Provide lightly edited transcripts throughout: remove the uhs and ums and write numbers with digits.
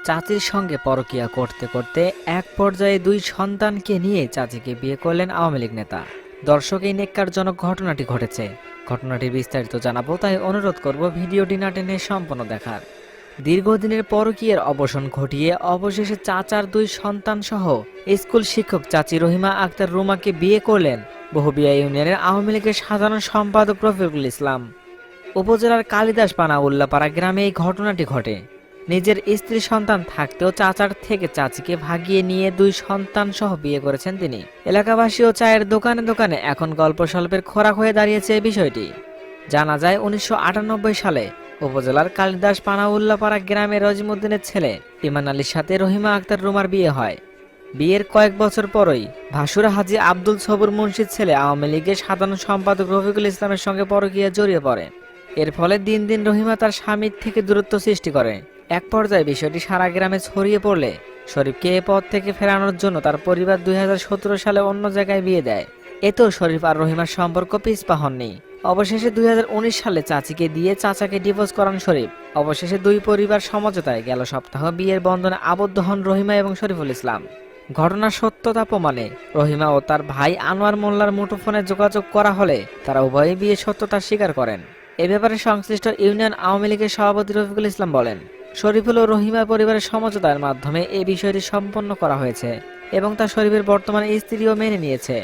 চাচির সঙ্গে পরকীয়া করতে করতে এক পর্যায়ে দুই সন্তানকে নিয়ে চাচিকে বিয়ে করলেন আওয়ামী লীগ নেতা। দর্শক, এই নেক্কারজনক ঘটনাটি ঘটেছে। ঘটনাটির বিস্তারিত জানাবো, তাই অনুরোধ করব ভিডিওটি না টেনে সম্পূর্ণ দেখার। দীর্ঘদিনের পরকীয়ার অবসান ঘটিয়ে অবশেষে চাচার দুই সন্তান সহ স্কুল শিক্ষক চাচি রহিমা আক্তার রুমাকে বিয়ে করলেন বহুবিয়া ইউনিয়নের আওয়ামী লীগের সাধারণ সম্পাদক রফিকুল ইসলাম। উপজেলার কালিদাসপাড়া উল্লাপাড়া গ্রামে এই ঘটনাটি ঘটে। নিজের স্ত্রী সন্তান থাকতেও চাচার থেকে চাচিকে ভাগিয়ে নিয়ে দুই সন্তান সহ বিয়ে করেছেন তিনি। এলাকাবাসী ও চায়ের দোকানে দোকানে এখন গল্প স্বল্পের খোরাক হয়ে দাঁড়িয়েছে এই বিষয়টি। জানা যায় 1998 সালে উপজেলার কালিদাসপাড়া উল্লাপাড়া গ্রামে রজিমউদ্দিনের ছেলে ইমান আলীর সাথে রহিমা আক্তার রুমার বিয়ে হয়। বিয়ের কয়েক বছর পরই ভাসুরা হাজী আব্দুল সবুর মুন্সির ছেলে আওয়ামী লীগের সাধারণ সম্পাদক রফিকুল ইসলামের সঙ্গে পরকীয়ায় জড়িয়ে পড়ে। এর ফলে দিন দিন রহিমা তার স্বামীর থেকে দূরত্ব সৃষ্টি করে। এক পর্যায়ে বিষয়টি সারা গ্রামে ছড়িয়ে পড়লে শরীফকে এ পদ থেকে ফেরানোর জন্য তার পরিবার 2017 সালে অন্য জায়গায় বিয়ে দেয়। এতেও শরীফ আর রহিমার সম্পর্ক পিছপা হননি। অবশেষে 2019 সালে চাচিকে দিয়ে চাচাকে ডিভোর্স করান শরীফ। অবশেষে দুই পরিবার সমঝোতায় গেল সপ্তাহ বিয়ের বন্ধনে আবদ্ধ হন রহিমা এবং শরীফুল ইসলাম। ঘটনার সত্যতা প্রমাণে রহিমা ও তার ভাই আনোয়ার মোল্লার মুঠোফোনে যোগাযোগ করা হলে তারা উভয়ই বিয়ের সত্যতা স্বীকার করেন। এ ব্যাপারে সংশ্লিষ্ট ইউনিয়ন আওয়ামী লীগের সভাপতি রফিকুল ইসলাম বলেন, শরীফুল ও রহিমা পরিবারের সমঝোতার মাধ্যমে এই বিষয়টি সম্পন্ন করা হয়েছে এবং তা শরীফের বর্তমানে স্ত্রীও মেনে নিয়েছে।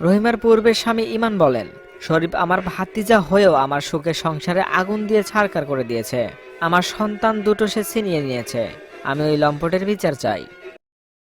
রহিমার পূর্বের স্বামী ইমান বলেন, শরীফ আমার ভাতিজা হয়েও আমার সুখের সংসারে আগুন দিয়ে ছারখার করে দিয়েছে। আমার সন্তান দুটো সে ছিনিয়ে নিয়েছে। আমি ওই লম্পটের বিচার চাই।